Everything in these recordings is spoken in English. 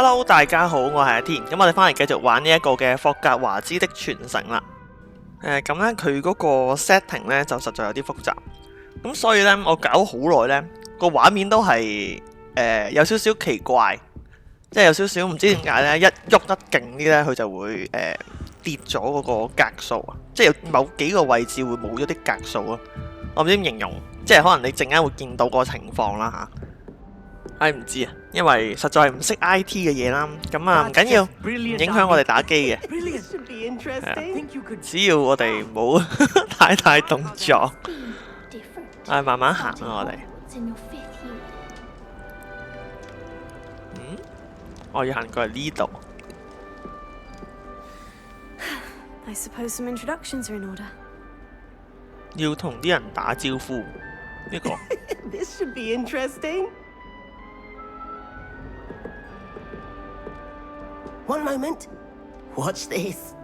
Hello， 大家好，我係阿天，咁我哋翻嚟繼續玩呢一個嘅霍格華茲的傳承啦。咁呢，佢嗰個 setting 呢就實在有啲複雜，咁所以呢，我搞好耐呢個畫面都係有少少奇怪，即係有少少唔知點解呢，一喐得勁啲呢，佢就會跌咗嗰個格數啊，即係有某幾個位置會冇咗啲格數啊。我唔知點形容，即係可能你陣間會見到個情況啦嚇。唔知啊，因為實在係唔識 IT 嘅嘢啦，咁啊唔緊要，唔影響我哋打機嘅。只要我哋冇太大動作，慢慢行啊我哋。我要行過嚟呢度。I suppose some introductions are in order. 要同啲人打招呼，呢個。This should be interesting. One moment. Watch this.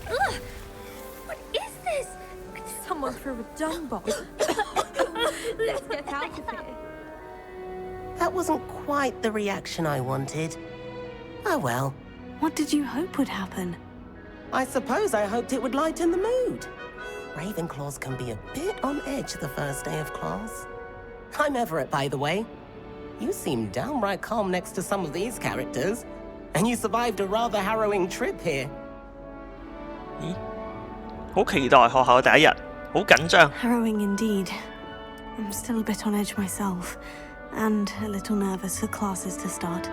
Ugh! What is this? Someone threw a dung bomb. Let's get out of here. That wasn't quite the reaction I wanted. Oh well. What did you hope would happen? I suppose I hoped it would lighten the mood. Ravenclaws can be a bit on edge the first day of class. I'm Everett, by the way. You seem downright calm next to some of these characters. And you survived a rather harrowing trip here. 咦？好期待學校第一日，好緊張。 Harrowing indeed. I'm still a bit on edge myself. And a little nervous for classes to start.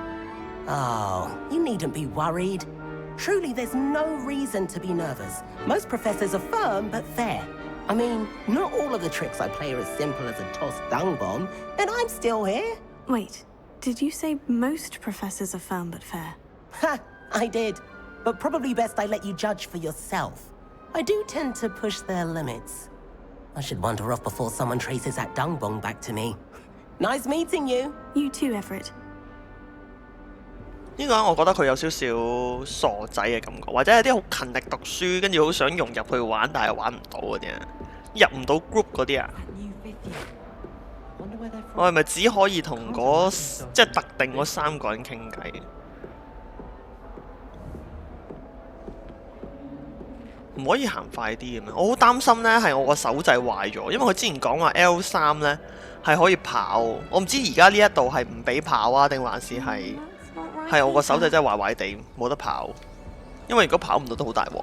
Oh, you needn't be worried. Truly, there's no reason to be nervous. Most professors are firm but fair. I mean, not all of the tricks I play are as simple as a tossed dung bomb, and I'm still here. Wait, did you say most professors are firm but fair? Ha, I did. But probably best I let you judge for yourself. I do tend to push their limits. I should wander off before someone traces that dung bomb back to me. Nice meeting you. You too, Everett. 呢個我覺得佢有少少傻仔嘅感覺，或者係啲好勤力讀書，跟住好想融入去玩，但係玩唔到嗰啲啊，入唔到 group 嗰啲啊。我係咪只可以同即係特定嗰3個人傾偈？唔可以行快啲嘅咩？我好擔心呢係我個手掣壞咗，因為佢之前講話 L3呢係可以跑，我唔知而家呢一度係唔俾跑啊，定還是係我個手掣真係壞壞地冇得跑，因為如果跑唔到都好大鑊。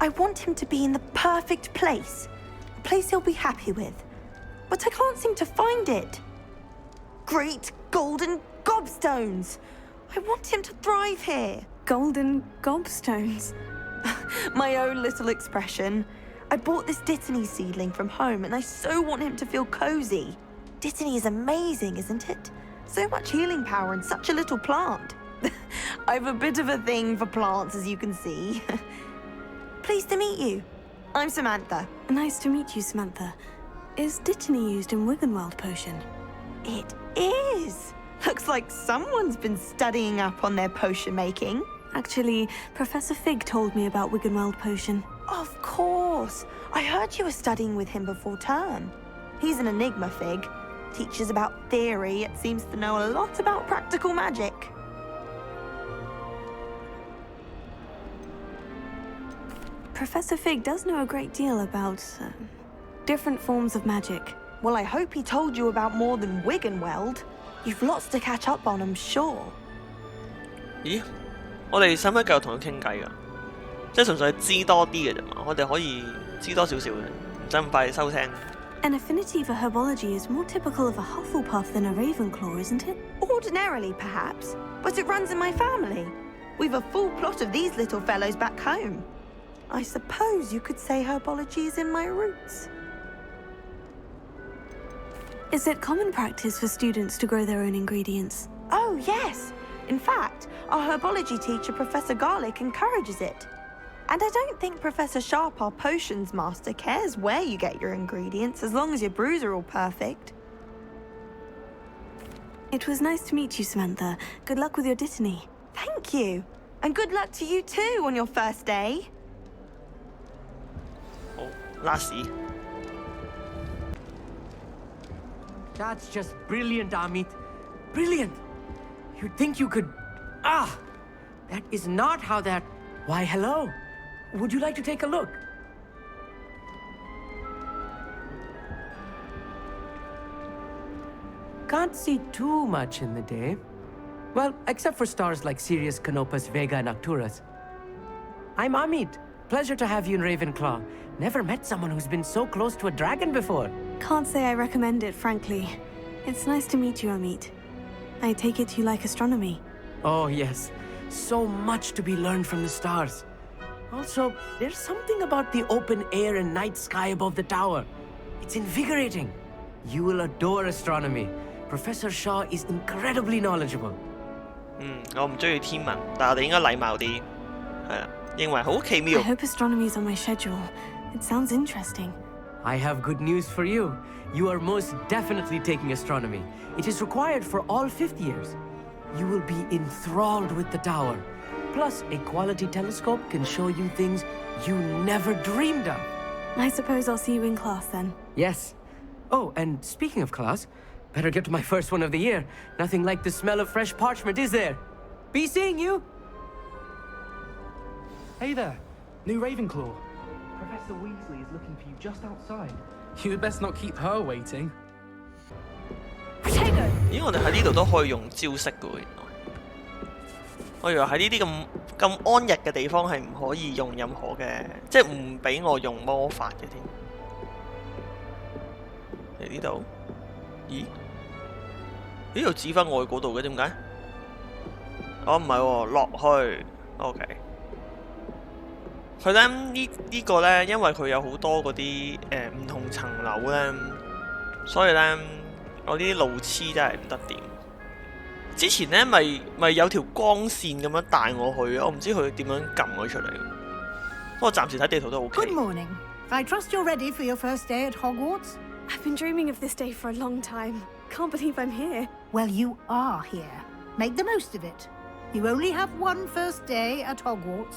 I want him to be in the perfect place, a place he'll be happy with. But I can't seem to find it. Great golden gobstones! I want him to thrive here. Golden gobstones. My own little expression. I bought this Dittany seedling from home and I so want him to feel cozy. Dittany is amazing, isn't it? So much healing power in such a little plant. I've a bit of a thing for plants, as you can see. Pleased to meet you. I'm Samantha. Nice to meet you, Samantha. Is Dittany used in Wiggenweld potion? It is. Looks like someone's been studying up on their potion making. Actually, Professor Fig told me about Wiggenweld potion. Of course. I heard you were studying with him before term. He's an enigma, Fig. Teaches about theory, yet seems to know a lot about practical magic. Professor Fig does know a great deal about different forms of magic. Well, I hope he told you about more than Wiggenweld. You've lots to catch up on, I'm sure. 咦？我哋使唔使繼續同佢傾偈㗎？即係純粹知多啲嘅啫嘛，我哋可以知多少少嘅，唔使咁快收聲。An affinity for herbology is more typical of a Hufflepuff than a Ravenclaw, isn't it? Ordinarily, perhaps, but it runs in my family. We've a full plot of these little fellows back home. I suppose you could say herbology is in my roots. Is it common practice for students to grow their own ingredients? Oh, yes. In fact, our herbology teacher, Professor Garlick, encourages it. And I don't think Professor Sharp, our potions master, cares where you get your ingredients as long as your brews are all perfect. It was nice to meet you, Samantha. Good luck with your Dittany. Thank you. And good luck to you too on your first day. 好，拉屎。That's just brilliant, Amit. Brilliant. You'd think you could... Ah! That is not how that... Why, hello. Would you like to take a look? Can't see too much in the day. Well, except for stars like Sirius, Canopus, Vega, and Arcturus. I'm Amit. Pleasure to have you in Ravenclaw. Never met someone who's been so close to a dragon before. Can't say I recommend it, frankly. It's nice to meet you, Amit. I take it you like astronomy. Oh, yes. So much to be learned from the stars. Also, there's something about the open air and night sky above the tower. It's invigorating. You will adore astronomy. Professor Shaw is incredibly knowledgeable. 我唔中意天文，但係我哋應該禮貌啲，係啦，認為好奇妙。I hope astronomy's on my schedule. It sounds interesting. I have good news for you. You are most definitely taking astronomy. It is required for all fifth years. You will be enthralled with the tower. Plus, a quality telescope can show you things you never dreamed of. I suppose I'll see you in class then. Yes. Oh, and speaking of class, better get to my first one of the year. Nothing like the smell of fresh parchment, is there? Be seeing you! Hey there, new Ravenclaw. Professor Weasley is looking for you just outside. You'd best not keep her waiting. 咦，我哋喺呢度都可以用招式嘅喎，原來。我以為喺呢啲咁安逸嘅地方係唔可以用任何嘅，即係唔俾我用魔法嘅添。嚟呢度？咦？呢度指翻我去嗰度嘅，點解？哦，唔係喎，落去。OK。佢咧呢個咧，因為佢有好多嗰啲唔同層樓咧，所以咧我呢啲路痴真係唔得掂。之前咧咪有條光線咁樣帶我去，我唔知佢點樣撳佢出嚟。不過暫時睇地圖都 OK。Good morning. I trust you're ready for your first day at Hogwarts. I've been dreaming of this day for a long time. Can't believe I'm here. Well, you are here. Make the most of it. You only have one first day at Hogwarts.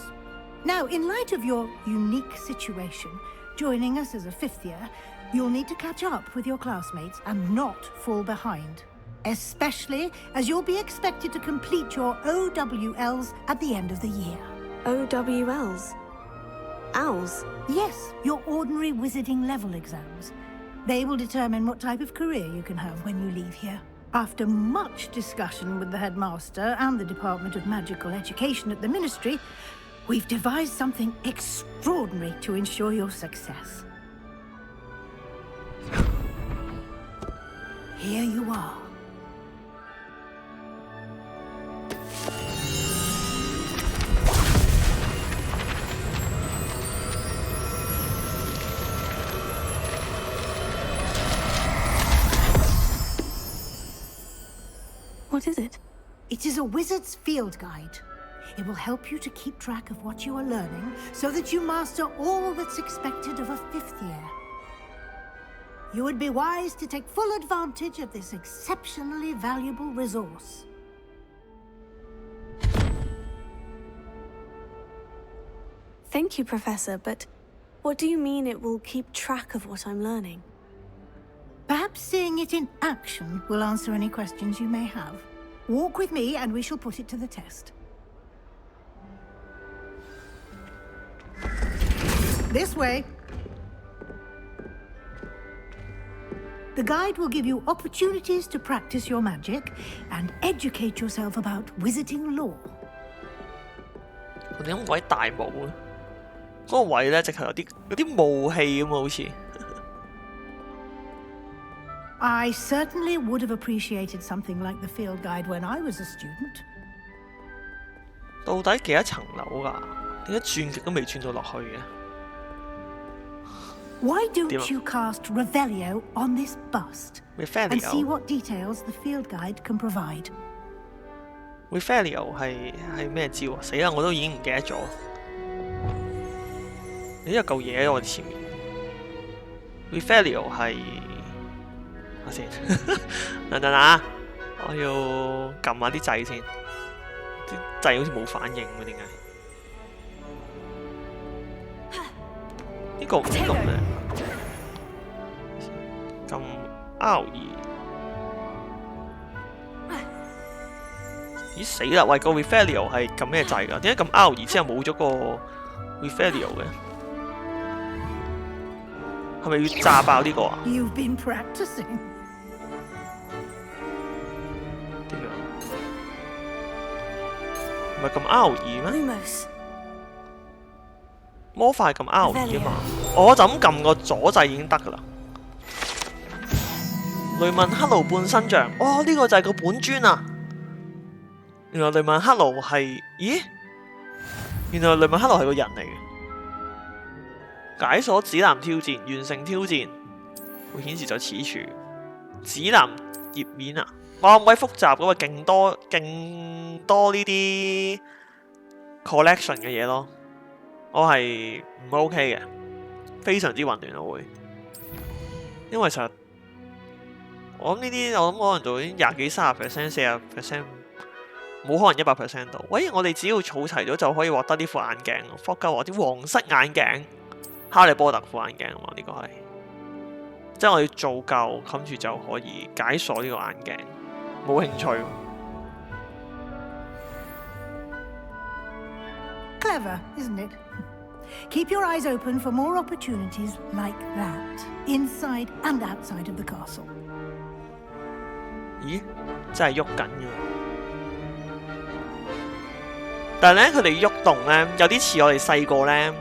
Now, in light of your unique situation, joining us as a fifth year, you'll need to catch up with your classmates and not fall behind. Especially as you'll be expected to complete your OWLs at the end of the year. OWLs? Owls? Yes, your ordinary wizarding level exams. They will determine what type of career you can have when you leave here. After much discussion with the headmaster and the Department of Magical Education at the Ministry, we've devised something extraordinary to ensure your success. Here you are. What is it? It is a wizard's field guide. It will help you to keep track of what you are learning so that you master all that's expected of a fifth year. You would be wise to take full advantage of this exceptionally valuable resource. Thank you, Professor, but what do you mean it will keep track of what I'm learning? Perhaps seeing it in action will answer any questions you may have. Walk with me and we shall put it to the test. This way. The guide will give you opportunities to practice your magic and educate yourself about wizarding lore. 佢點解位大霧咧？嗰個位咧，直頭有啲霧氣咁啊，好似。I certainly would have appreciated something like the field guide when I was a student. 到底幾多層樓㗎？點解轉極都未轉到落去嘅？ Why don't you cast Revelio on this bust and see what details the field guide can provide? Revelio 係咩招啊？死啦！我都已經唔記得咗。你有嚿嘢喺我前面。Revelio 係睇下先，等啊！我要撳下啲掣先，啲掣好似冇反應喎，點解？呢個唔撳咩？撳 R2 咦死啦！喂，個 Refailio 係撳咩掣㗎？點解撳 R 之後冇咗個 Refailio 嘅？係咪要炸爆呢個啊？ You've been practicing. 點樣？唔係撳 R 咩？ Lumos. 魔法撳 R 啊嘛，我就咁撳個左掣已經得㗎啦。雷文克勞半身像，哦呢個就係個本尊啊！原來雷文克勞係，咦？原來雷文克勞係個人嚟嘅。解鎖指南挑戰，完成挑戰會顯示在此處。指南頁面啊，哇咁鬼複雜㗎嘛，勁多呢啲 collection 嘅嘢咯。我係唔 OK 嘅，非常之混亂我會，因為其實我諗呢啲我諗可能做啲20幾、30%、40%，冇可能100% 到。喂，我哋只要儲齊咗就可以獲得呢副眼鏡，霍格華啲黃色眼鏡，哈利波特副眼鏡啊嘛，呢個係，即係我要做夠，跟住就可以解鎖呢個眼鏡，冇興趣。Clever, isn't it? Keep your eyes open for more opportunities like that, inside and outside of the castle. 咦，真係喐緊嘅。但係咧，佢哋喐動咧，有啲似我哋細個咧。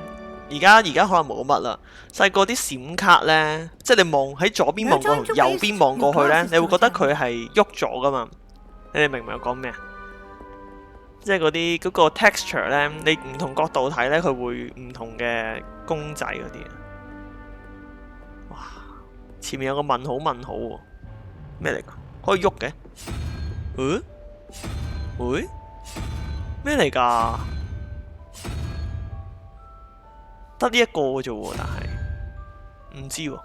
而家可能冇乜啦。細個啲閃卡咧，即係你望喺左邊望過去，右邊望過去咧，你會覺得佢係喐咗噶嘛？你哋明唔明我講咩啊？即係嗰個 texture 咧，你唔同角度睇咧，佢會唔同嘅公仔嗰啲。哇！前面有個問號喎，咩嚟㗎？可以喐嘅？會？咩嚟㗎？得呢一個嘅啫喎，但係唔知喎，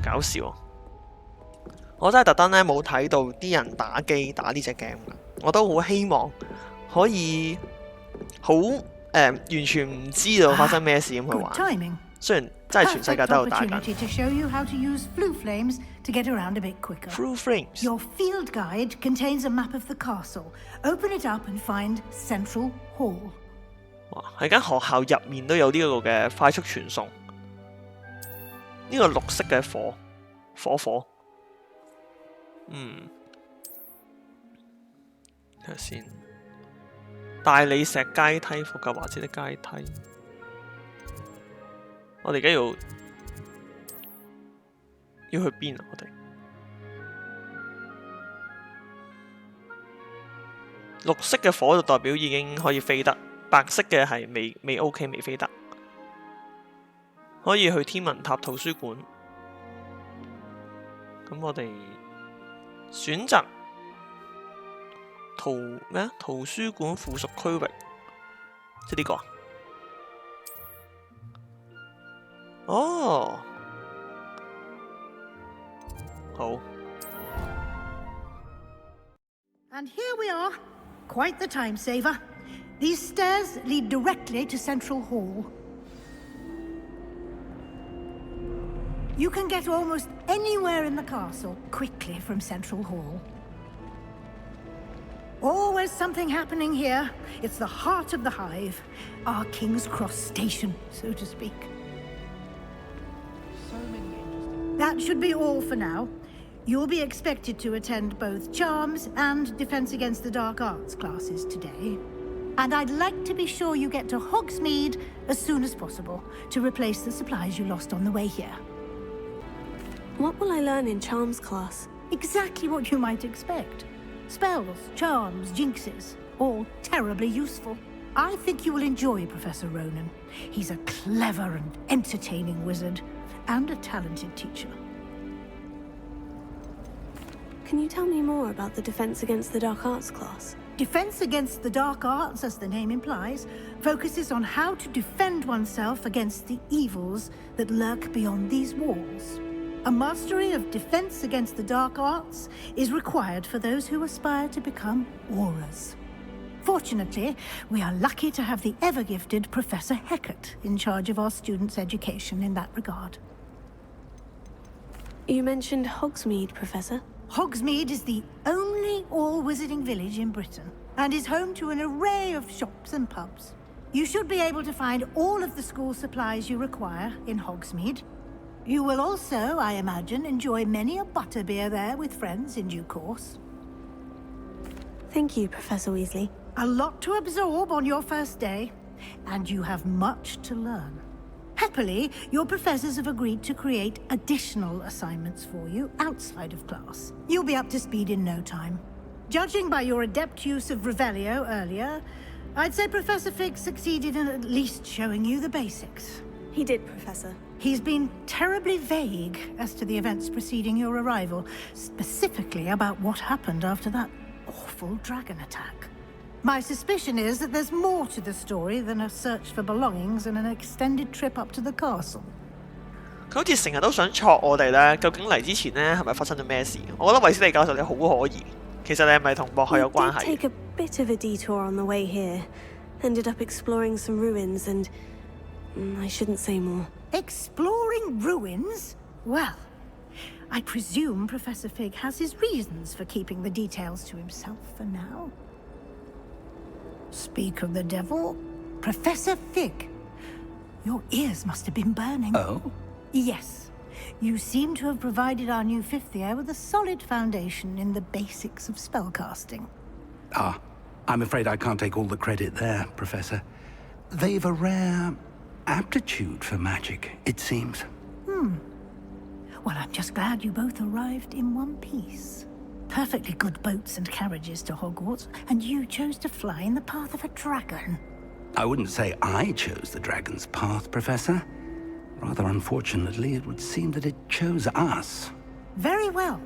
搞笑喎！我真係特登咧冇睇到啲人打機打呢隻 game 㗎，我都好希望。可以好完全唔知道發生咩事咁去玩。雖然真係全世界都有打緊。Through Flames. Your field guide contains a map of the castle. Open it up and find Central Hall. 哇！喺間學校入面都有呢個嘅快速傳送。呢個綠色嘅火。睇下先。大理石階梯，霍格華茲的階梯。我哋而家要去邊啊？我哋綠色嘅火就代表已經可以飛得，白色嘅係未 OK， 未飛得。可以去天文塔圖書館。咁我哋選擇。圖書館附屬區域，即係呢個啊？哦，好。And here we are. Quite the time saver. These stairs lead directly to Central Hall. You can get almost anywhere in the castle quickly from Central Hall. Always something happening here. It's the heart of the hive, our King's Cross station, so to speak. That should be all for now. You'll be expected to attend both Charms and Defense Against the Dark Arts classes today. And I'd like to be sure you get to Hogsmeade as soon as possible to replace the supplies you lost on the way here. What will I learn in Charms class? Exactly what you might expect. Spells, charms, jinxes, all terribly useful. I think you will enjoy Professor Ronan. He's a clever and entertaining wizard, and a talented teacher. Can you tell me more about the Defense Against the Dark Arts class? Defense Against the Dark Arts, as the name implies, focuses on how to defend oneself against the evils that lurk beyond these walls. A mastery of Defense Against the Dark Arts is required for those who aspire to become auras. Fortunately, we are lucky to have the ever-gifted Professor Hecat in charge of our students' education in that regard. You mentioned Hogsmeade, Professor. Hogsmeade is the only all-wizarding village in Britain. and is home to an array of shops and pubs. You should be able to find all of the school supplies you require in Hogsmeade. You will also, I imagine, enjoy many a butterbeer there with friends in due course. Thank you, Professor Weasley. A lot to absorb on your first day, and you have much to learn. Happily, your professors have agreed to create additional assignments for you outside of class. You'll be up to speed in no time. Judging by your adept use of Revelio earlier, I'd say Professor Fig succeeded in at least showing you the basics. He did, Professor. He's been terribly vague as to the events preceding your arrival, specifically about what happened after that awful dragon attack. My suspicion is that there's more to the story than a search for belongings and an extended trip up to the castle. 佢好似成日都想戳我哋咧，究竟嚟之前咧係咪發生咗咩事？我覺得衛斯理教授你好可疑。其實你係咪同幕後有關 We 係 did take a bit of a detour on the way here. Ended up exploring some ruins and... I shouldn't say more. Exploring ruins? Well, I presume Professor Fig has his reasons for keeping the details to himself for now. Speak of the devil, Professor Fig. Your ears must have been burning. Oh? Yes. You seem to have provided our new fifth year with a solid foundation in the basics of spellcasting. Ah, I'm afraid I can't take all the credit there, Professor. They've a rare aptitude for magic, it seems. Well, I'm just glad you both arrived in one piece. Perfectly good boats and carriages to Hogwarts, and you chose to fly in the path of a dragon. I wouldn't say I chose the dragon's path, Professor. Rather unfortunately, it would seem that it chose us. Very well.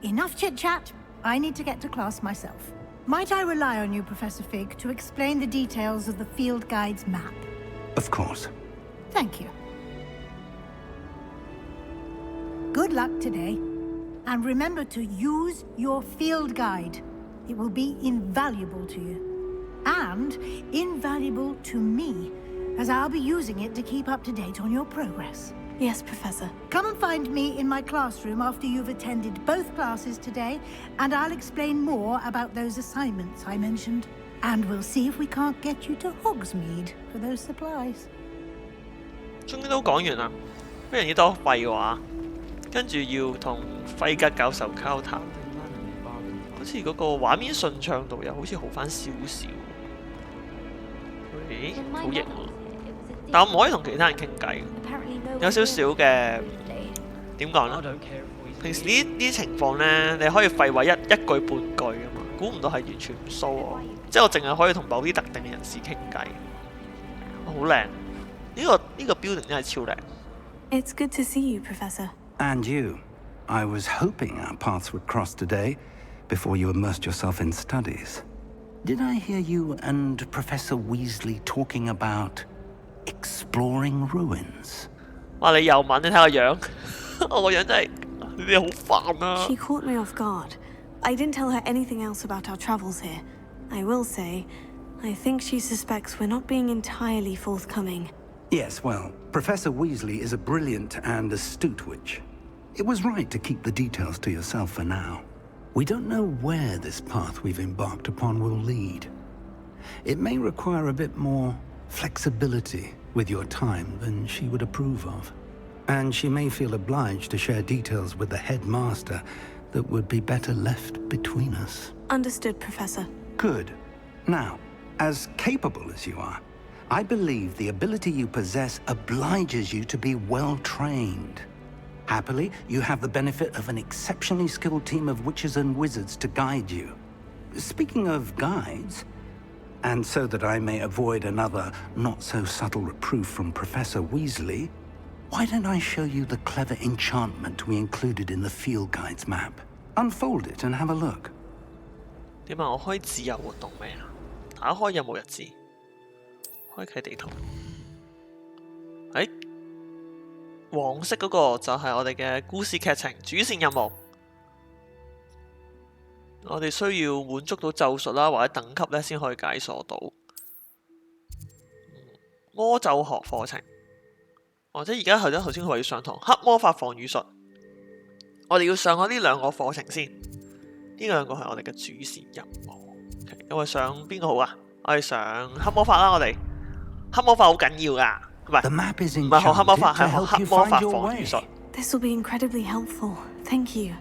Enough chit-chat. I need to get to class myself. Might I rely on you, Professor Fig, to explain the details of the field guide's map? Of course. Thank you. Good luck today. And remember to use your field guide. It will be invaluable to you. And invaluable to me, as I'll be using it to keep up to date on your progress. Yes, Professor. Come and find me in my classroom after you've attended both classes today, and I'll explain more about those assignments I mentioned. And we'll see if we can't get you to Hogsmeade for those supplies. 終於都講完啦，非常之多廢話，跟住要同費格教授交談，好似嗰個畫面順暢度又好似好翻少少。咦，好型喎！但我唔可以同其他人傾偈，有少少嘅點講咧？平時呢啲情況咧，你可以廢話一句半句啊嘛，估唔到係完全唔騷喎，即係我淨係可以同某啲特定嘅人士傾偈，好靚！呢個 building 真係超靚。It's good to see you, Professor. And you. I was hoping our paths would cross today, before you immersed yourself in studies. Did I hear you and Professor Weasley talking about exploring ruins? 哇！你又問，你睇個樣，我個樣真係你哋好煩啊！ She caught me off guard. I didn't tell her anything else about our travels here. I will say, I think she suspects we're not being entirely forthcoming. Yes, well, Professor Weasley is a brilliant and astute witch. It was right to keep the details to yourself for now. We don't know where this path we've embarked upon will lead. It may require a bit more flexibility with your time than she would approve of. And she may feel obliged to share details with the headmaster that would be better left between us. Understood, Professor. Good. Now, as capable as you are, I believe the ability you possess obliges you to be well-trained. Happily, you have the benefit of an exceptionally skilled team of witches and wizards to guide you. Speaking of guides, and so that I may avoid another not-so-subtle reproof from Professor Weasley, why don't I show you the clever enchantment we included in the field guide's map? Unfold it and have a look. 點啊？我可以自由活動未啊？打開任務日誌，開啟地圖。黃色嗰個就係我哋嘅故事劇情主線任務。我哋需要滿足到咒術啦，或者等級咧先可以解鎖到。魔咒學課程，或者而家頭先佢話要上堂黑魔法防禦術，我哋要上咗呢兩個課程先。呢兩個係我哋嘅主線任務。Okay. 我哋上邊個好啊？我哋上黑魔法啦，我哋黑魔法好緊要㗎，唔係唔係學黑魔法，係學黑魔法防禦術。This will be incredibly helpful. Thank you.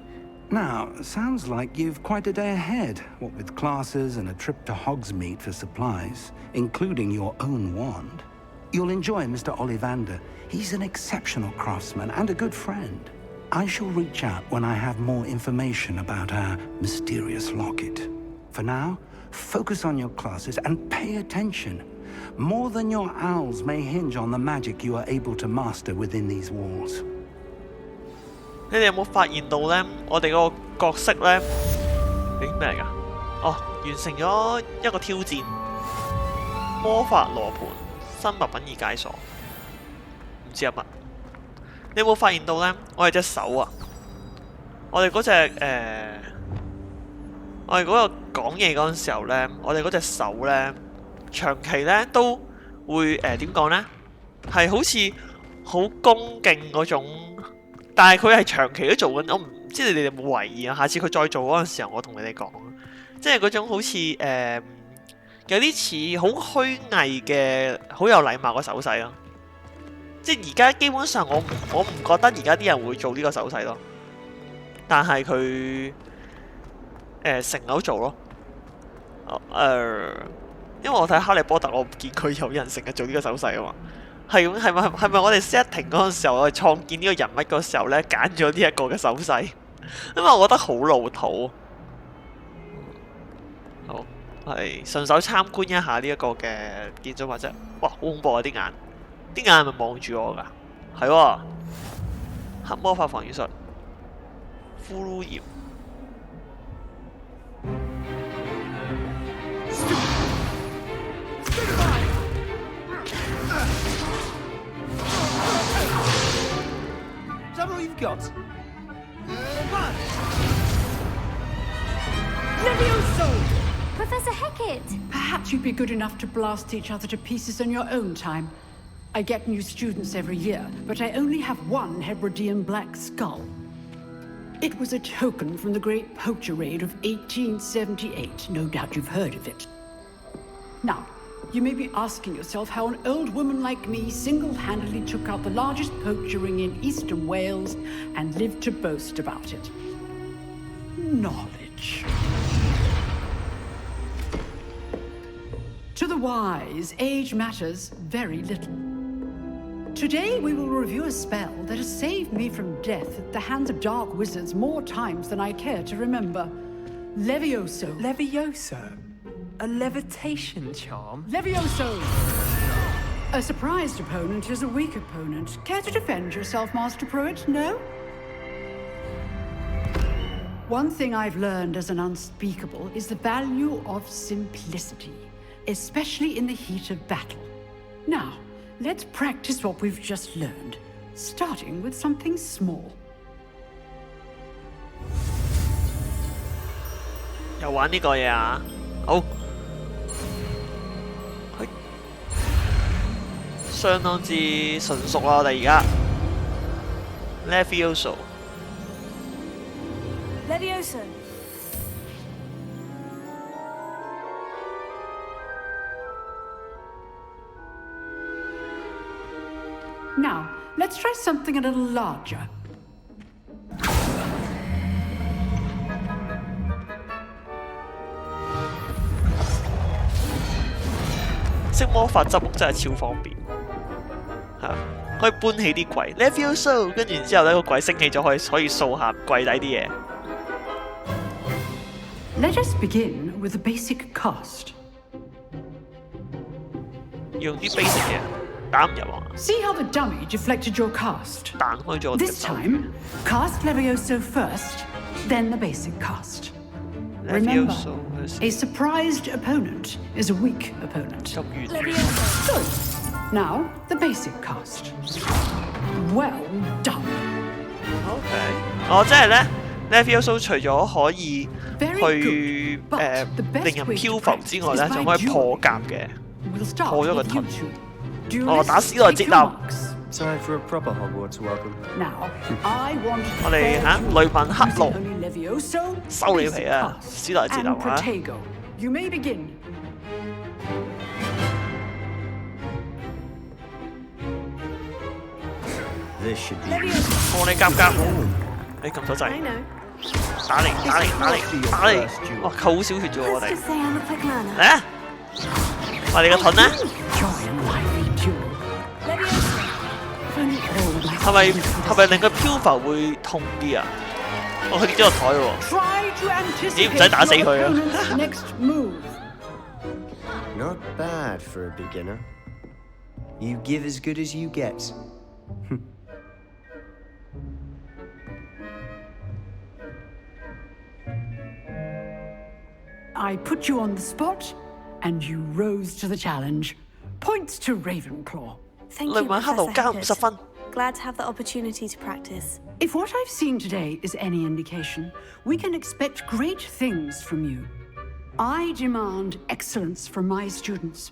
Now, sounds like you've quite a day ahead, what with classes and a trip to Hogsmeade for supplies, including your own wand. You'll enjoy Mr. Ollivander. He's an exceptional craftsman and a good friend. I shall reach out when I have more information about our mysterious locket. For now, focus on your classes and pay attention. More than your owls may hinge on the magic you are able to master within these walls. 你哋有冇發現到呢？我哋個角色呢？咦咩嚟㗎？哦，完成咗一個挑戰，魔法羅盤新物品已解鎖，唔知係乜。你有冇發現到呢？我哋隻手啊，我哋嗰隻我哋嗰個講嘢嗰陣時候呢，我哋嗰隻手呢，長期呢都會點講呢？係好似好恭敬嗰種。但係佢係長期都做緊，我唔知你哋有冇懷疑啊？下次佢再做嗰陣時候，我同你哋講，即係嗰種好似有啲似好虛偽嘅、好有禮貌嘅手勢咯。即係而家基本上我唔覺得而家啲人會做呢個手勢咯，但係佢成日都做咯。因為我睇哈利波特，我唔見佢有人成日做呢個手勢啊嘛。係咪我哋 setting 嗰陣時候，我哋創建呢個人物嗰時候咧，揀咗呢一個嘅手勢，因為我覺得好老土。好，係順手參觀一下呢一個嘅建築物啫。哇，好恐怖啊！啲眼係咪望住我㗎？係喎，黑魔法防禦術，呼嚕炎。Is that all you've got? Levioso! Professor Hecat! Perhaps you'd be good enough to blast each other to pieces in your own time. I get new students every year, but I only have one Hebridean black skull. It was a token from the Great Poacher Raid of 1878. No doubt you've heard of it. Now, you may be asking yourself how an old woman like me single-handedly took out the largest poacher ring in eastern Wales and lived to boast about it. Knowledge. To the wise, age matters very little. Today we will review a spell that has saved me from death at the hands of dark wizards more times than I care to remember. Levioso. Levioso? A levitation charm? Levioso! A surprised opponent is a weak opponent. Care to defend yourself, Master Pruitt? No? One thing I've learned as an unspeakable is the value of simplicity, especially in the heat of battle. Now, let's practice what we've just learned, starting with something small. 又玩呢個嘢啊！好。相當之純熟啦，我哋而家 Levioso。 Now, let's try something a little larger.「識魔法執屋真係超方便。係可以搬起啲櫃 Levioso， 跟住然之後咧個櫃升起咗，可以掃下櫃底啲嘢。Let us begin with a basic cast. 用啲 basic 嘢打唔入啊！ See how the dummy deflected your cast? 彈開咗我哋嘅 This 手。 time, cast Levioso first, then the basic cast. Remember, Levioso a surprised opponent is a weak opponent. 咁遠。 Good. Now, the basic cast. Well done. OK， 哦，即係咧 Levioso 除咗可以 Very 去 good. But the best 令人 way 漂 to 浮之外咧， practice is 仲 by 可以破甲 dueling. 嘅。 We'll start Oh, you're with good. you two. Oh, Duelists, that's the take your logic marks. Time for a proper Hogwarts welcome. Now, I want 我哋嚇雷文克 using 勞 only Levioso, 收你皮 basic 啊！ cast, 史萊哲 and 流啊！ Protego, You may begin. This should be. 幫你夾夾，你撳咗掣， I know. 打你！哇，扣好少血啫喎，我 Let's 哋 just say I'm a quick learner. 嚟啊！我哋個盾咧，係咪令佢漂浮會痛啲啊？哦，佢跌咗個台喎，咦，唔使打死佢啊！ Next move. Not bad for a beginner. You give as good as you get. I put you on the spot, and you rose to the challenge. Points to Ravenclaw. Thank 雷 you, 文克勞 Professor 加50 Heckert. 分。 Glad to have the opportunity to practice. If what I've seen today is any indication, we can expect great things from you. I demand excellence from my students.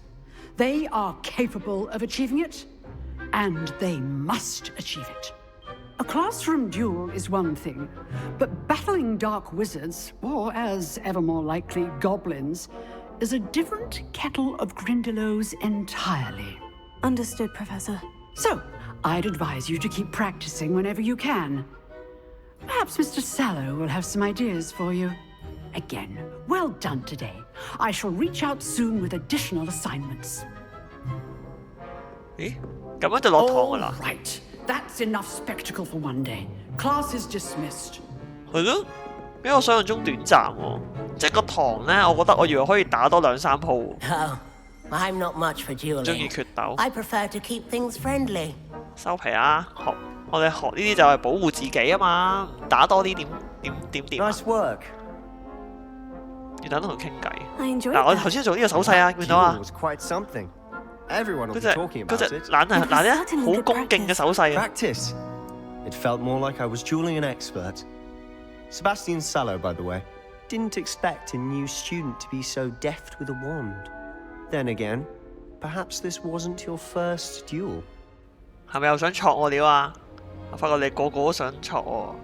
They are capable of achieving it, and they must achieve it. A classroom duel is one thing, but battling dark wizards, or as ever more likely, goblins, is a different kettle of Grindylows entirely. Understood, Professor. So, I'd advise you to keep practicing whenever you can. Perhaps Mr. Sallow will have some ideas for you. Again, well done today. I shall reach out soon with additional assignments. 咦，咁樣就落堂㗎啦？ All right, that's enough spectacle for one day. Class is dismissed. 係咯，比我想象中短暫喎。即係個堂咧，我覺得我以為可以打多2、3鋪。 Oh, I'm not much for 中意 dueling. 決鬥， I prefer to keep things friendly. 收皮啊！我哋學呢啲就係保護自己啊嘛，唔打多啲點啊？ Nice work. 要等同佢傾偈。 I enjoyed 嗱，我 that. 頭先做呢個手勢啊，見到啊 Duel？was quite something. Everyone will 嗰 be 隻 talking 嗰 about 隻 it. 懶係咧，好恭敬嘅手勢啊！ Practice. It felt more like I was dueling an expert. Sebastian Sallow, by the way, didn't expect a new student to be so deft with a wand. Then again, perhaps this wasn't your first duel. 係咪又想戳我料啊？我發覺你個個都想戳我。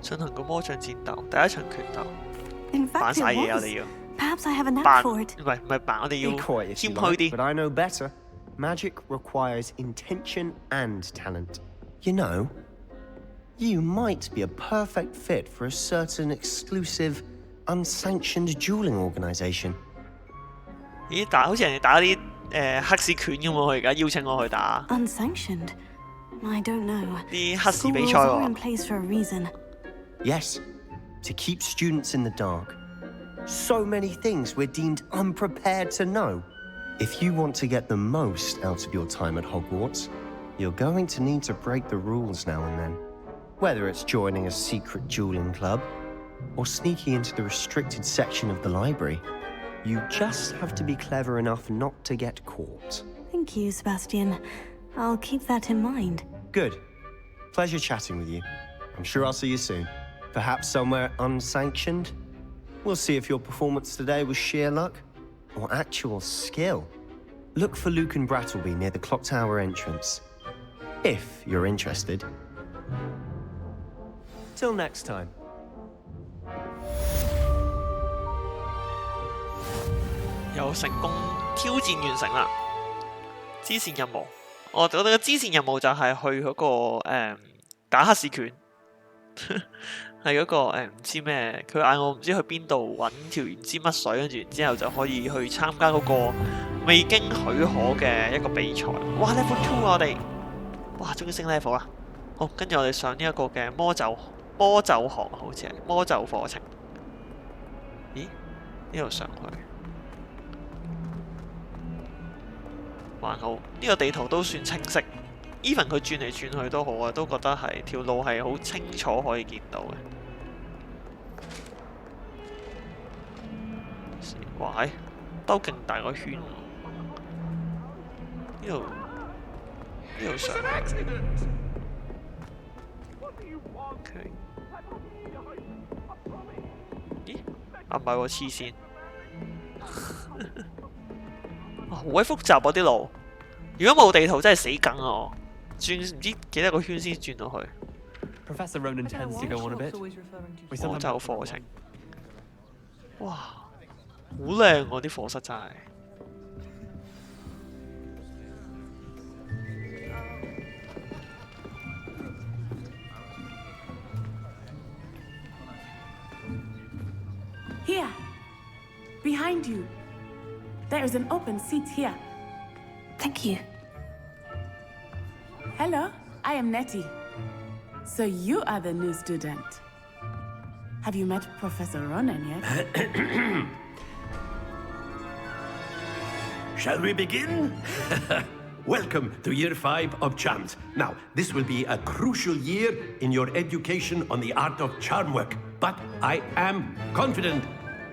進行個魔杖戰鬥，第一場決鬥， In 扮 fact, it 晒嘢啊！ was. 你要 Perhaps I have a knack 扮， for it. 唔係扮，我哋 Be 要 quiet if you 謙虛 like, 啲 but。I know better. Magic requires intention and talent. You know, you might be a perfect fit for a certain exclusive, unsanctioned dueling organization. 咦，好似人哋打啲黑市拳咁喎，佢而家邀請我去打 Unsanctioned? I don't know. 啲黑市 School 比 rules 賽 are in 喎。 place for a reason. Yes, to keep students in the dark. So many things we're deemed unprepared to know. If you want to get the most out of your time at Hogwarts, you're going to need to break the rules now and then. Whether it's joining a secret dueling club or sneaking into the restricted section of the library, you just have to be clever enough not to get caught. Thank you, Sebastian. I'll keep that in mind. Good. Pleasure chatting with you. I'm sure I'll see you soon. Perhaps somewhere unsanctioned? We'll see if your performance today was sheer luck or actual skill. Look for Luke and Brattleby near the clock tower entrance. If you're interested. Till next time. 又成功挑戰完成啦！支線任務，我哋嘅支線任務就係去嗰、個、打黑市拳，係嗰、個唔知咩，佢嗌我唔知去邊度揾條唔知乜水，跟住然之後就可以去參加嗰個未經許可嘅一個比賽。哇 ！Level 2啊我哋，哇！終於升 level 啦！好，跟住我哋上呢一個嘅魔咒學，好似係魔咒課程。咦？呢度上去。還好，呢個地圖都算清晰。even 佢轉嚟轉去都好啊，都覺得係條路係好清楚可以見到嘅。哇！係兜勁大個圈喎，呢度上。OK。咦？啊唔係喎，黐線。好鬼複雜嗰啲路，如果冇地圖真係死梗啊！我轉唔知幾多個圈先轉到去。Professor Ronan tends to go on a bit. 魔咒課程，哇！好靚喎啲課室真係。Here, behind you. There is an open seat here. Thank you. Hello, I am Nettie. So you are the new student. Have you met Professor Ronan yet? Shall we begin? Welcome to Year 5 of Charms. Now, this will be a crucial year in your education on the art of charm work. But I am confident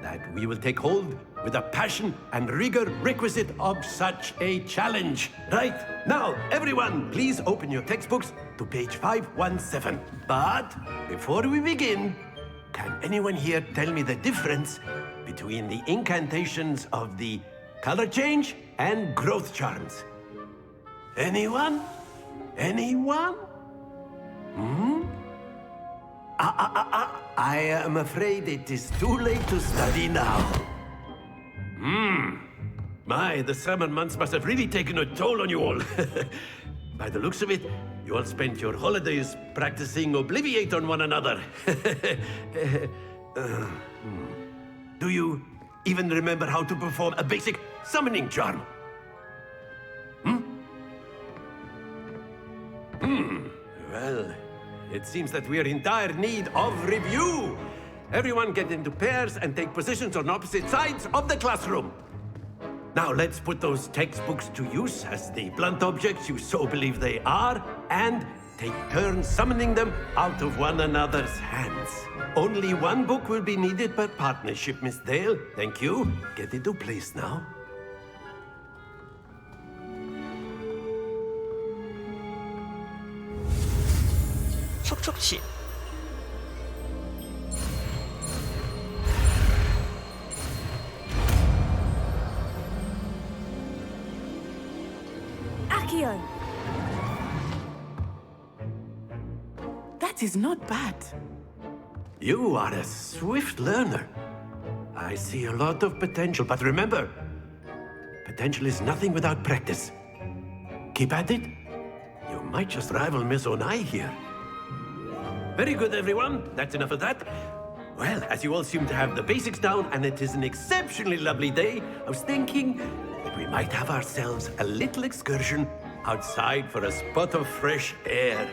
that we will take hold with the passion and rigor requisite of such a challenge. Right, now, everyone, please open your textbooks to page 517. But before we begin, can anyone here tell me the difference between the incantations of the color change and growth charms? Anyone? Anyone? I am afraid it is too late to study now. My, the summer months must have really taken a toll on you all. By the looks of it, you all spent your holidays practicing Obliviate on one another. Do you even remember how to perform a basic summoning charm? Well, it seems that we are in dire need of review. Everyone get into pairs and take positions on opposite sides of the classroom. Now let's put those textbooks to use as the blunt objects you so believe they are, and take turns summoning them out of one another's hands. Only one book will be needed per partnership, Miss Dale. Thank you. Get into place now. Akio! That is not bad. You are a swift learner. I see a lot of potential, but remember, potential is nothing without practice. Keep at it. You might just rival Miss Onai here. Very good, everyone. That's enough of that. Well, as you all seem to have the basics down, and it is an exceptionally lovely day, I was thinking that we might have ourselves a little excursion outside for a spot of fresh air.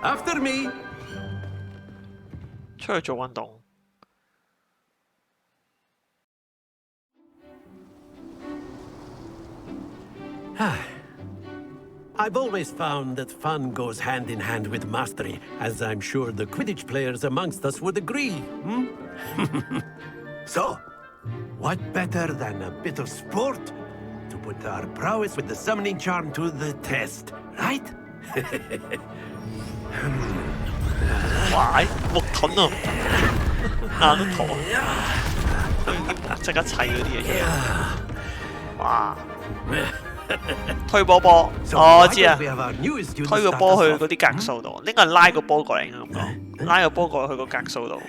After me. 出去做運動。I've always found that fun goes hand in hand with mastery, as I'm sure the Quidditch players amongst us would agree. So, what better than a bit of sport to put our prowess with the summoning charm to the test, right? 哇！木盾啊，硬陀，即刻砌嗰啲嘢。哇！推波波，我知啊，推個波去嗰啲格數度，應該係拉個波過嚟咁講，拉個波過去個格數度。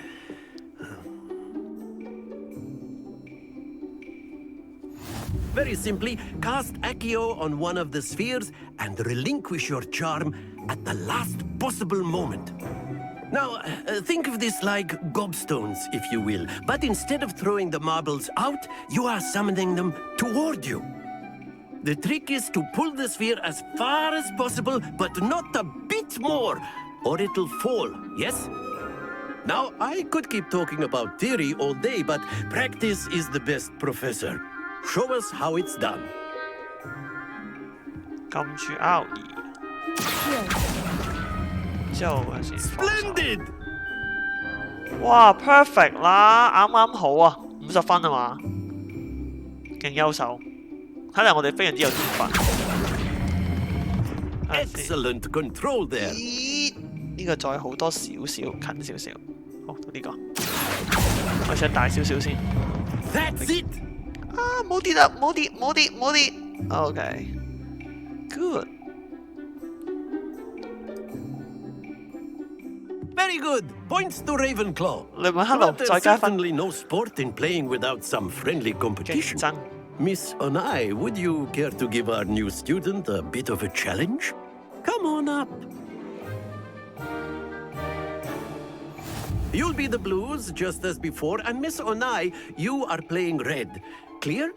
Very simply, cast Accio on one of the spheres and relinquish your charm at the last possible moment. Now, think of this like gobstones, if you will, but instead of throwing the marbles out, you are summoning them toward you. The trick is to pull the sphere as far as possible, but not a bit more, or it'll fall, yes? Now, I could keep talking about theory all day, but practice is the best professor. Show us how it's done. 撳住 R2，之後嗰陣時 Splendid！ 哇 ，perfect 啦，啱啱好啊，50分啊嘛，勁優秀。睇嚟我哋非常之有天分。Excellent control there。呢個再好多少少，近少少。好，到呢個，我想大少少先。That's it。啊，冇跌啦，冇跌，冇跌，冇跌。OK，good。Very good. Points to Ravenclaw. 你問黑龍 But 再 there's 加分。 certainly no sport in playing without some friendly competition. Miss Onai, would you care to give our new student a bit of a challenge? Come on up. You'll be the blues just as before, and Miss Onai, you are playing red. Clear?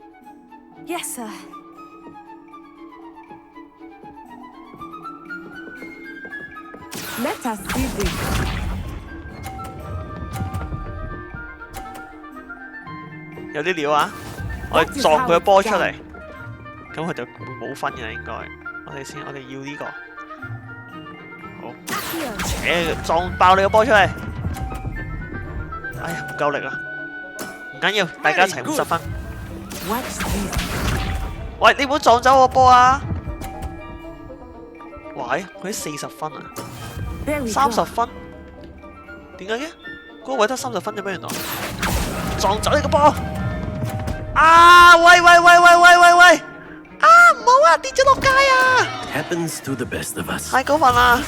Yes, sir. Let us see this. 有啲料啊！我哋撞佢個波出嚟，咁佢就會冇分嘅應該。我哋要呢個。好，撞爆你個波出嚟！哎呀，唔夠力啊！唔緊要，大家一齊50分。喂，你唔好撞走我波啊！喂，佢40分啊！30分？點解嘅？嗰個位得30分啫咩？原來撞走你個波！啊！喂！啊！唔好啊！跌咗落街啊！ Happens to the best of us. 太過分啦！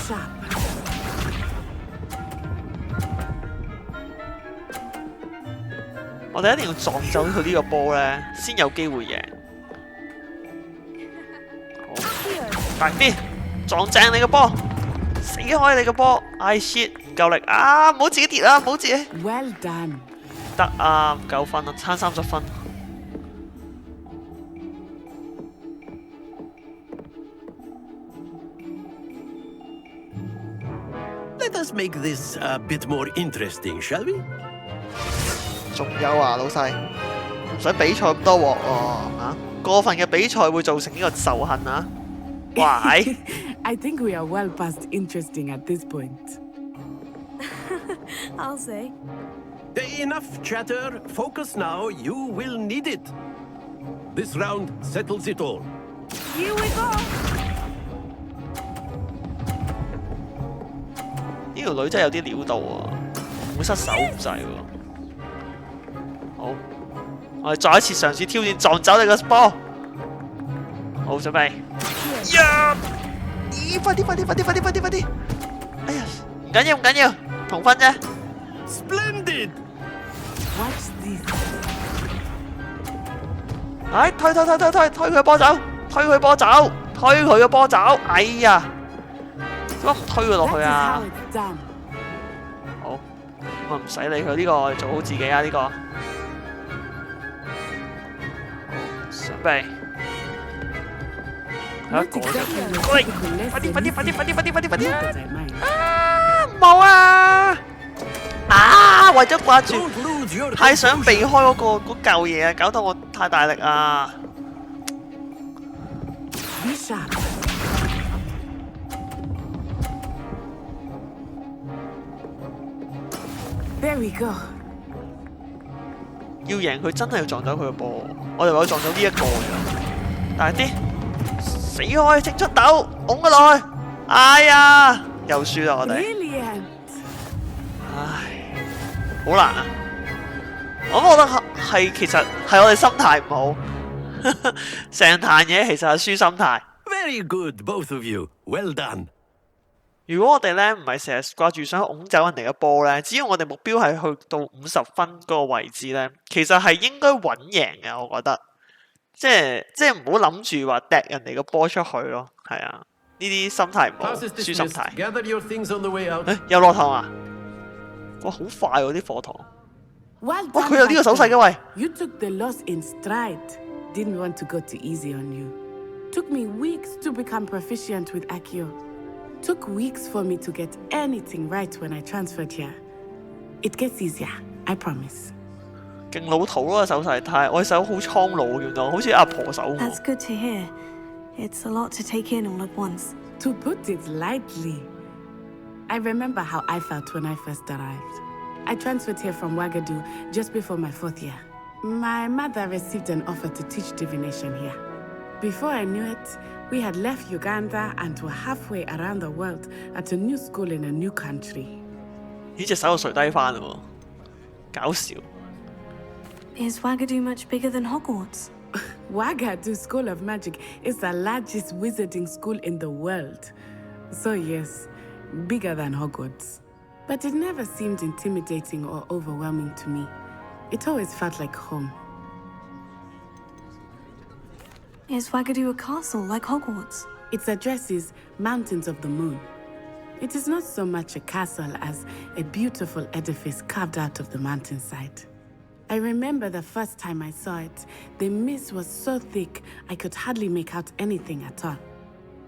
我哋一定要撞走佢呢個波咧，先有機會贏。好，大啲，撞正你個波，死開你個波！哎 shit， 唔夠力啊！唔好自己跌啊！唔好自己。Well done。得啊，唔夠分啊，差30分。Let us make this a bit more interesting, shall we? 仲有啊，老細，唔使比賽咁多鑊喎嚇，過分嘅比賽會造成呢個仇恨啊！喂 I think we are well past interesting at this point. I'll say. Enough chatter. Focus now. You will need it. This round settles it all. Here we go. 呢條女真係有啲料到喎，唔會失手咁滯喎。好，我哋再一次嘗試挑戰撞走你個波。好，準備。呀！咦，快啲！哎呀，唔緊要，同分啫。Splendid! Watch this. 哎，推佢個波走，推佢個波走。哎呀，點解唔推佢落去啊？好，我唔使理佢呢個，做好自己啊呢個。好，準備。過嚟，快啲！啊，冇啊！啊！為咗掛住，太想避開嗰嚿嘢啊，搞到我太大力啊！ Be sharp. There we go. 要贏佢真係要撞走佢個波，我哋話要撞走呢一個嘅，大啲，死開青出豆，拱佢落去，哎呀，又輸啦我哋， Brilliant. 唉，好難啊！我覺得係其實係我哋心態唔好，成壇嘢其實係輸心態。Very good, both of you. Well done. 如果我哋咧唔係成日掛住想拱走人哋嘅波咧，只要我哋目標係去到50分嗰個位置咧，其實係應該穩贏嘅，我覺得。即係唔好諗住話掟人哋個波出去咯，係啊，呢啲心態唔好，輸心態。又落堂啊！哇，好快喎啲課堂。Well 哇， done, 佢有呢個手勢嘅喂。 You took the loss in stride. Didn't want to go too easy on you. Took me weeks to become proficient with Accio. Took weeks for me to get anything right when I transferred here. It gets easier, I promise. 勁老土咯手勢態，我手好蒼老見到，好似阿婆手。 That's good to hear. It's a lot to take in all at once. To put it lightly, I remember how I felt when I first arrived. I transferred here from Ouagadougou just before my 4th year. My mother received an offer to teach divination here. Before I knew it, we had left Uganda and were halfway around the world at a new school in a new country. 呢隻手又垂低翻喎，搞笑。 Is Ouagadougou much bigger than Hogwarts? Ouagadougou School of Magic is the largest wizarding school in the world. So yes, bigger than Hogwarts. But it never seemed intimidating or overwhelming to me. It always felt like home. Is Wagadu a castle like Hogwarts? Its address is Mountains of the Moon. It is not so much a castle as a beautiful edifice carved out of the mountainside. I remember the first time I saw it, the mist was so thick I could hardly make out anything at all.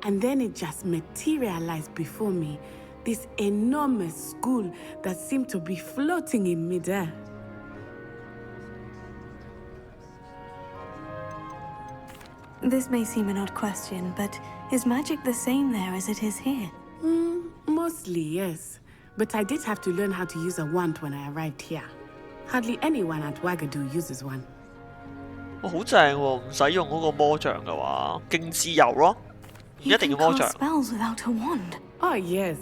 And then it just materialized before me, this enormous school that seemed to be floating in midair. This may seem an odd question, but is magic the same there as it is here? Mostly, yes. But I did have to learn how to use a wand when I arrived here. Hardly anyone at Wagadu uses one. 好正喎，唔使用嗰個魔杖嘅話，勁自由咯，唔一定要魔杖。 Spells without a wand. Oh, yes.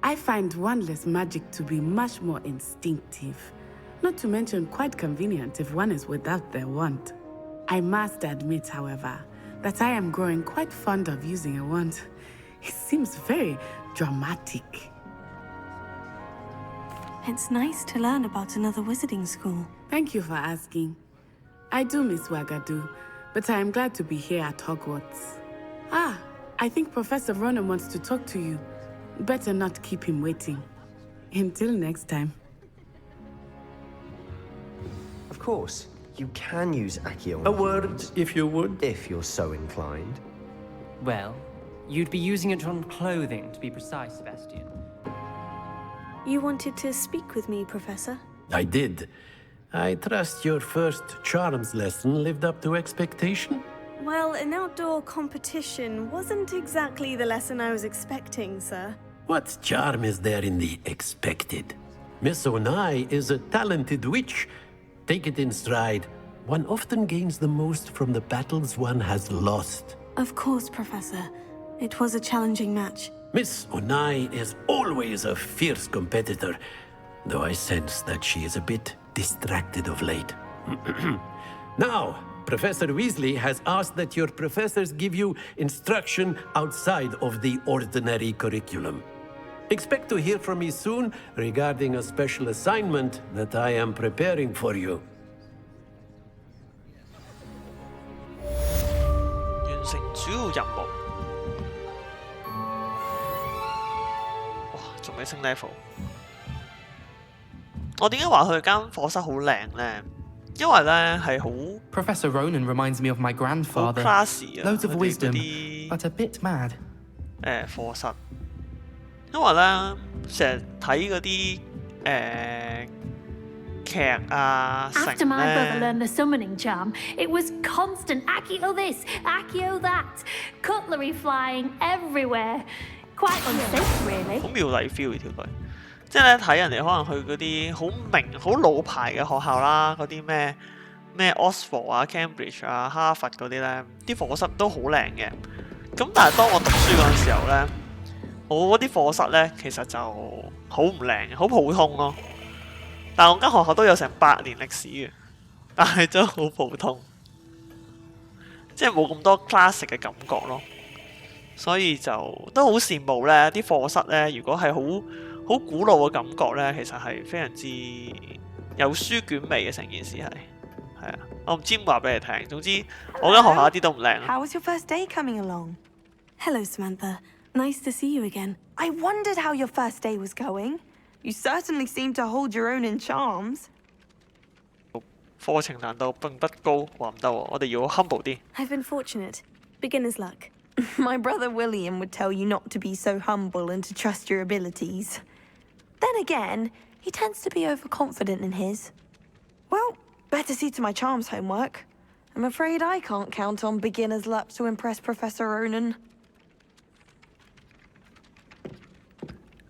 I find wandless magic to be much more instinctive. Not to mention quite convenient if one is without their wand. I must admit, however, that I am growing quite fond of using a wand. It seems very dramatic. It's nice to learn about another wizarding school. Thank you for asking. I do miss Wagadu, but I am glad to be here at Hogwarts. Ah, I think Professor Ronan wants to talk to you. Better not keep him waiting. Until next time. Of course, you can use Accio. A word, if you would. If you're so inclined. Well, you'd be using it on clothing, to be precise, Sebastian. You wanted to speak with me, Professor? I did. I trust your first charms lesson lived up to expectation? Well, an outdoor competition wasn't exactly the lesson I was expecting, sir. What charm is there in the expected? Miss Onai is a talented witch. Take it in stride. One often gains the most from the battles one has lost. Of course, Professor. It was a challenging match. Miss Onai is always a fierce competitor, though I sense that she is a bit distracted of late. Now, Professor Weasley has asked that your professors give you instruction outside of the ordinary curriculum. Expect to hear from me soon regarding a special assignment that I am preparing for you. 完成主要任務。哇，仲未升 level。我點解話佢間課室好靚呢？因為咧係好 Professor Ronan reminds me of my grandfather. 好 classy 啊 Loads of 佢哋 wisdom, 嗰啲 but a bit mad. 課室，因為咧成日睇嗰啲劇啊， After 成 my brother 咧 learned the summoning charm, it was constant Accio this, Accio that, cutlery flying everywhere. Quite unsafe, really. 好妙麗 feel 呢條女。即係咧睇人哋可能去嗰啲好名好老牌嘅學校啦，嗰啲咩 Oxford 啊、Cambridge 啊、哈佛嗰啲咧，啲課室都好靚嘅。咁但係當我讀書嗰陣時候咧，我嗰啲課室咧其實就好唔靚，好普通咯。但係我間學校都有成100年歷史嘅，但係真係好普通，即係冇咁多 classic 嘅感覺咯。所以就都好羨慕咧啲課室咧，如果係好古老嘅感覺咧，其實係非常之有書卷味嘅成件事係啊，我唔知點話俾你聽。總之我間學校一啲都唔靚。 How was your first day coming along? Hello, Samantha. Nice to see you again. I wondered how your first day was going. You certainly seem to hold your own in charms. 課程難度並不高，話唔得喎，我哋要 humble 啲。 I've been fortunate. Beginner's luck. My brother William would tell you not to be so humble and to trust your abilities. Then again, he tends to be overconfident in his. Well, better see to my charms homework. I'm afraid I can't count on beginner's luck to impress Professor Ronan.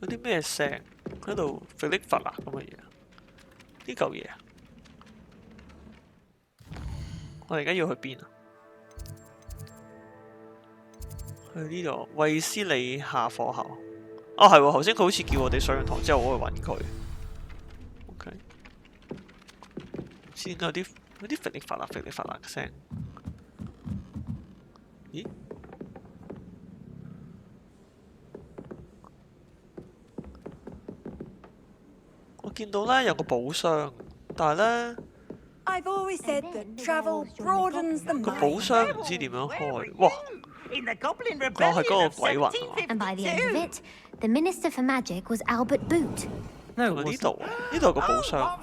有啲咩聲喺度飛力佛啊咁嘅嘢？呢嚿嘢啊！我哋而家要去邊啊？去呢度衛斯理下課後。哦，係喎，頭先佢好似叫我哋上完堂之後我去揾佢。OK， 先有啲飛力佛啊嘅聲。咦？見到咧有個寶箱，但係咧 I've always said that travel broadens the 個寶 mind. 箱唔知點樣開。哇！我係嗰個鬼魂啊！ And by the end of it, the Minister for Magic was Albert Boot. No, 呢 it 度 wasn't. 呢度有個寶箱，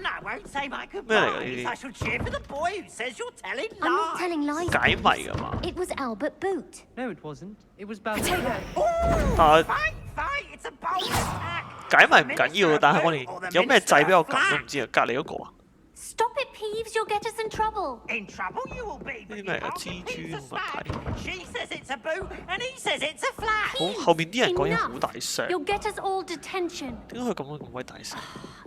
I won't say my 咩嚟㗎呢 goodbyes. 啲 I？ shall cheer for the boy who says you're telling I'm not lies. telling lies. 解謎㗎嘛？ It was Albert Boot. No, it wasn't. It was Bowser. 但係 Fight! It's a bold attack. 解謎唔緊要，但係我連有咩掣俾我撳都唔知啊！隔離嗰個啊， Stop it, Peeves. You'll get us in trouble. In trouble you will be. 呢啲咩嚟㗎？蜘蛛嘅問題。 She says it's a boo, and he says it's a flash. 好，後面啲人講嘢好大聲， You'll get us all detention. 點解佢咁鬼大聲？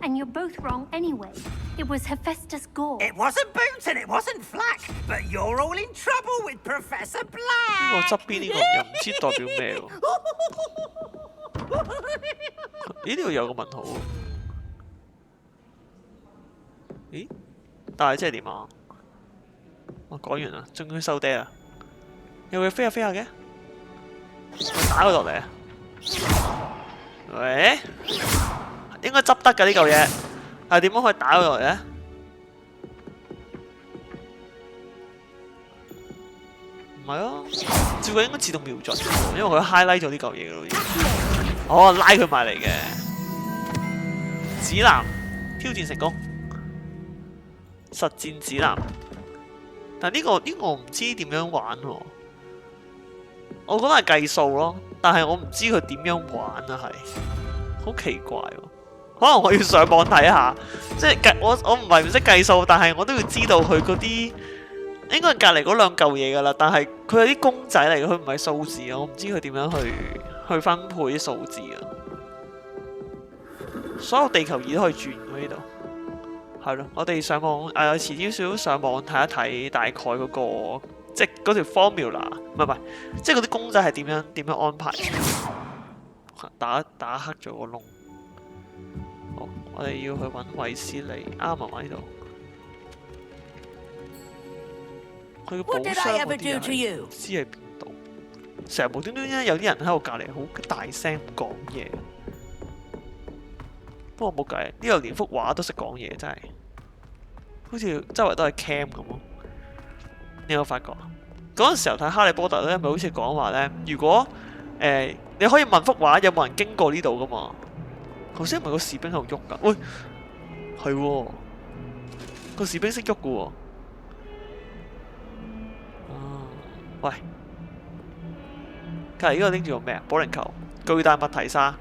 And you're both wrong anyway. It was Hephaestus Gore. It wasn't Boot and it wasn't Flack, but you're all in trouble with Professor 呢 Black. 個側邊呢個又唔知代表咩喎？呢度有個問號喎。咦？但係即係點啊？我講完啦，終於收爹啦。有佢飛下飛下嘅，我打佢落嚟啊！喂，應該執得㗎呢嚿嘢，但係點樣可以打佢落嚟咧？唔係啊，照計應該自動瞄準，因為佢 highlight 咗呢嚿嘢㗎咯已經。哦，拉佢埋嚟嘅指南挑戰成功，實戰指南。但呢個我唔知點樣玩喎，我覺得係計數咯，但係我唔知佢點樣玩啊，係好奇怪喎。可能我要上網睇下，即係我唔係唔識計數，但係我都要知道佢嗰啲應該係隔離嗰兩嚿嘢㗎啦。但係佢有啲公仔嚟嘅，佢唔係數字啊，我唔知佢點樣去分配啲數字啊。所有地球儀都可以轉喎呢度。係咯，我哋上網遲啲少上網睇一睇大概嗰個，即係嗰條 formula，唔係，即係嗰啲公仔係點樣安排？打黑咗個窿。好，我哋要去揾衛斯理，啱啊嘛呢度。佢個寶箱嗰啲人唔知喺邊度，成日無端端咧有啲人喺我隔離好大聲講嘢。不過冇計，呢度連幅畫都識講嘢，真係好似周圍都係 cam 咁咯。你有發覺？嗰陣時候睇《哈利波特》咧，咪好似講話咧，如果你可以問幅畫有冇人經過呢度噶嘛？頭先唔係個士兵喺度喐㗎？喂，係喎，個士兵識喐㗎喎。喂，隔離呢個拎住個咩啊？保齡球、巨大麥提沙、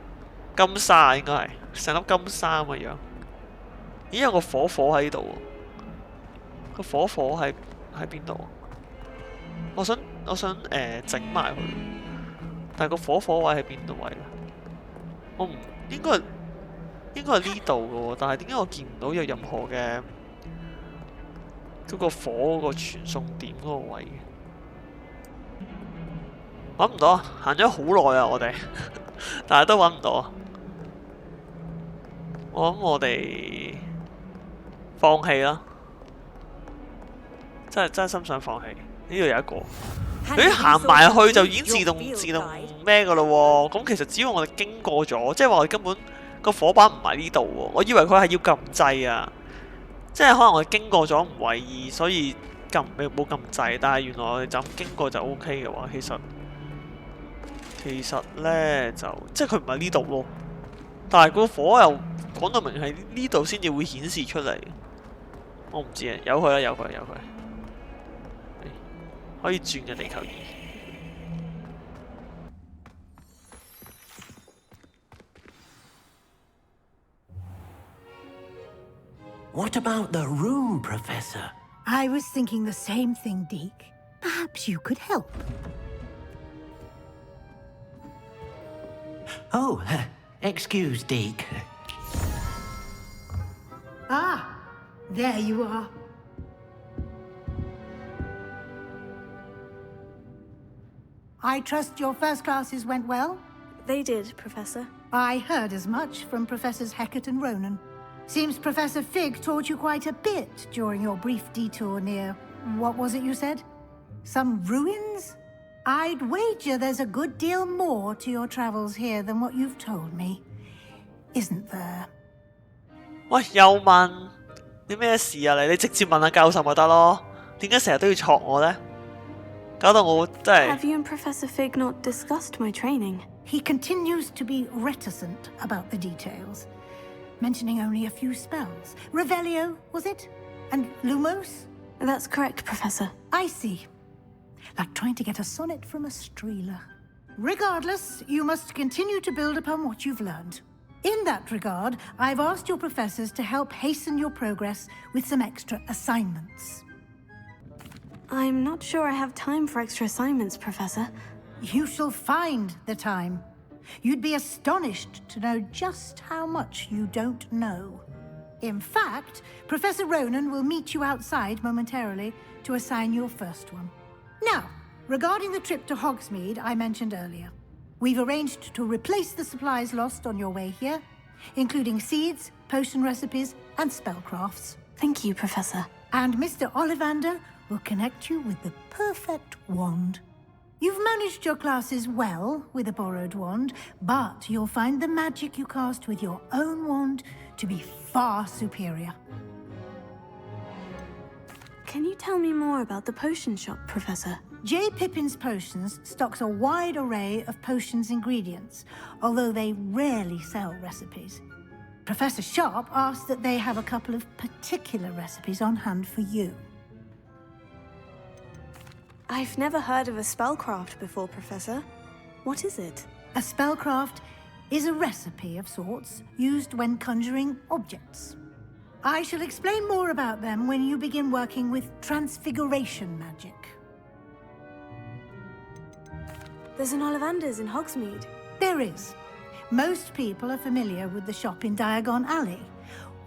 金沙啊，應該係成粒金沙咁嘅樣。咦，有個火喺度喎，個火喺邊度？我想整埋佢，但係個火位喺邊度位咧？我唔應該係呢度嘅喎，但係點解我見唔到有任何嘅嗰個火嗰個傳送點嗰個位嘅？揾唔到啊！行咗好耐啊，我哋，但係都揾唔到啊！我諗我哋放棄啦，真係真心想放棄。呢度有一個，咦，行埋去就已經自動咩㗎咯喎？咁其實只要我哋經過咗，即係話我哋根本個火把唔喺呢度喎。我以為佢係要撳掣啊，即係可能我哋經過咗唔為意，所以冇撳掣。但係原來我哋就咁經過就 OK 嘅話，其實咧就即係佢唔係呢度咯。但係個火又講到明係呢度先至會顯示出嚟。我唔知啊，由佢啦，由佢。可以轉嘅地球儀。What about the room, Professor? I was thinking the same thing, Deke. Perhaps you could help. Oh, excuse, Deke. Ah, there you are. I trust your first classes went well? They did, Professor. I heard as much from Professors Hecat and Ronan. Seems Professor Fig taught you quite a bit during your brief detour near... what was it you said? Some ruins? I'd wager there's a good deal more to your travels here than what you've told me. Isn't there? 喂，又問你咩事啊？你直接問下教授咪得咯？點解成日都要戳我呢？搞到我真係 Have you and Professor Fig not discussed my training? He continues to be reticent about the details, mentioning only a few spells. Revelio, was it? And Lumos? That's correct, Professor. I see. Like trying to get a sonnet from a streeler. Regardless, you must continue to build upon what you've learned. In that regard, I've asked your professors to help hasten your progress with some extra assignments. I'm not sure I have time for extra assignments, Professor. You shall find the time. You'd be astonished to know just how much you don't know. In fact, Professor Ronan will meet you outside momentarily to assign your first one. Now, regarding the trip to Hogsmeade I mentioned earlier, we've arranged to replace the supplies lost on your way here, including seeds, potion recipes, and spellcrafts. Thank you, Professor. And Mr. Ollivander will connect you with the perfect wand. You've managed your classes well with a borrowed wand, but you'll find the magic you cast with your own wand to be far superior. Can you tell me more about the potion shop, Professor? J. Pippin's Potions stocks a wide array of potions ingredients, although they rarely sell recipes. Professor Sharp asked that they have a couple of particular recipes on hand for you. I've never heard of a spellcraft before, Professor. What is it? A spellcraft is a recipe of sorts used when conjuring objects. I shall explain more about them when you begin working with transfiguration magic. There's an Ollivander's in Hogsmeade. There is. Most people are familiar with the shop in Diagon Alley.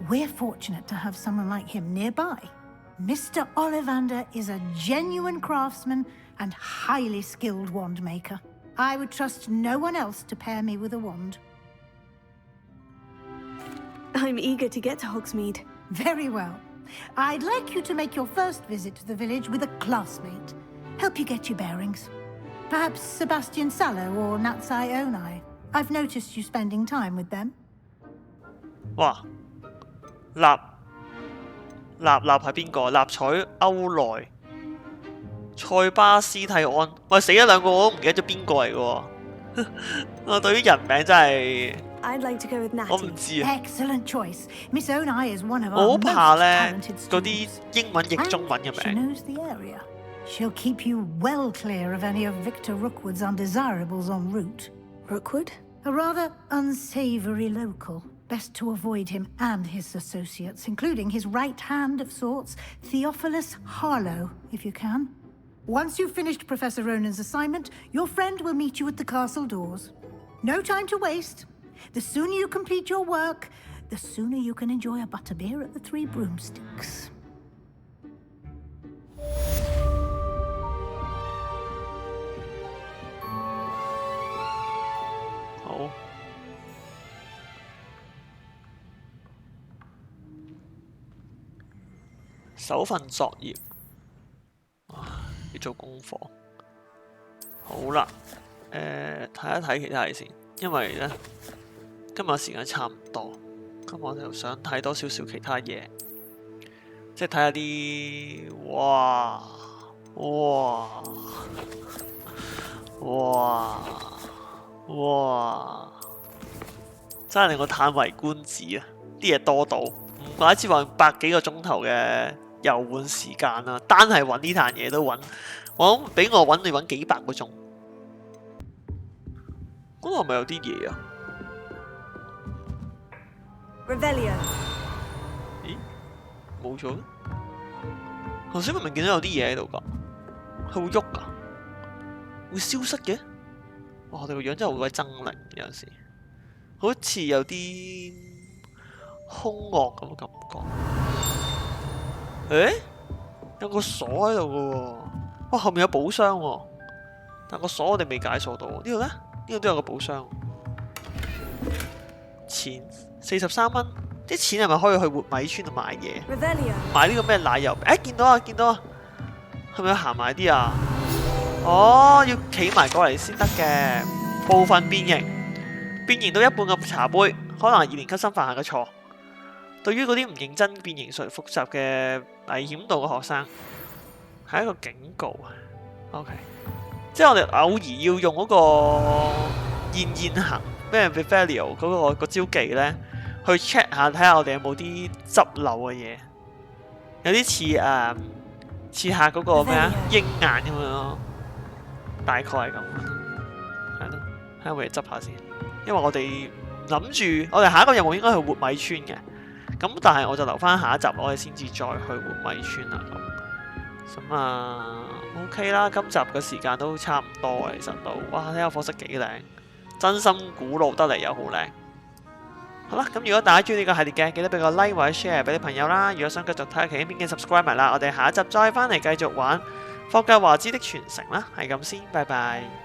We're fortunate to have someone like him nearby. Mr. Ollivander is a genuine craftsman and highly skilled wand maker. I would trust no one else to pair me with a wand. I'm eager to get to Hogsmeade. Very well. I'd like you to make your first visit to the village with a classmate. Help you get your bearings. Perhaps Sebastian Sallow or Natsai Onai. I've noticed you spending time with them. 哇！立係邊個？立彩歐萊、塞巴斯蒂安。喂，死咗兩個我都唔記得咗邊個嚟嘅喎。我對於人名真係 I'd like to go with Natty. 我唔知啊。Excellent choice. Miss Onai is one of 我 our 好 most 怕咧 talented 嗰啲 students. 英文譯中文嘅 She 名。 knows the area. She'll keep you well clear of any of Victor Rookwood's undesirables en route. Rookwood? A rather unsavory local. Best to avoid him and his associates, including his right hand of sorts, Theophilus Harlow, if you can. Once you've finished Professor Ronan's assignment, your friend will meet you at the castle doors. No time to waste. The sooner you complete your work, the sooner you can enjoy a butterbeer at the Three Broomsticks. 好。首份作業，要做功課。好啦，睇一睇其他嘢先，因為咧今日時間差唔多，咁我就想睇多少少其他嘢，即係睇下啲哇，真係令我嘆為觀止啊！啲嘢多到，唔怪之話百幾個鐘頭嘅遊玩時間啦，單係揾呢壇嘢都揾，我諗俾我揾你揾幾百個鐘。嗰度係咪有啲嘢啊？ Revelio. 咦？冇咗？頭先明明見到有啲嘢喺度㗎，佢會喐㗎，會消失嘅。哇！我哋個樣真係好鬼猙獰，有陣時好似有啲兇惡咁嘅感覺。誒？有個鎖喺度嘅喎，哇！後面有寶箱喎，但個鎖我哋未解鎖到。呢度咧？呢度都有個寶箱。錢43蚊，啲錢係咪可以去活米村度買嘢？買呢個咩奶油？誒，見到啊，見到啊，係咪要行埋啲啊？哦，要企埋過嚟先得嘅。部分變形，變形到一半嘅茶杯，可能係2年級生犯下嘅錯。對於嗰啲唔認真變形術複雜嘅危險度嘅學生，係一個警告啊。OK， 即係我哋偶爾要用嗰個現行咩 Vivalio 嗰個招技咧，去 check 下睇下我哋有冇啲執漏嘅嘢，有啲似下嗰個咩啊鷹眼咁樣咯，大概係咁，係咯，睇下我哋執下先，因為我哋諗住我哋下一個任務應該係活米村嘅，咁但係我就留翻下一集我哋先至再去活米村啦。咁OK 啦，今集嘅時間都差唔多，其實都哇睇下課室幾靚，真心古老得嚟又好靚。好啦，咁如果大家中意呢個系列嘅，記得俾個 like 或者 share 俾啲朋友啦。如果想繼續睇其他片嘅 subscribe 埋啦，我哋下一集再翻嚟繼續玩《霍格華茲的傳承》啦，係咁先，拜拜。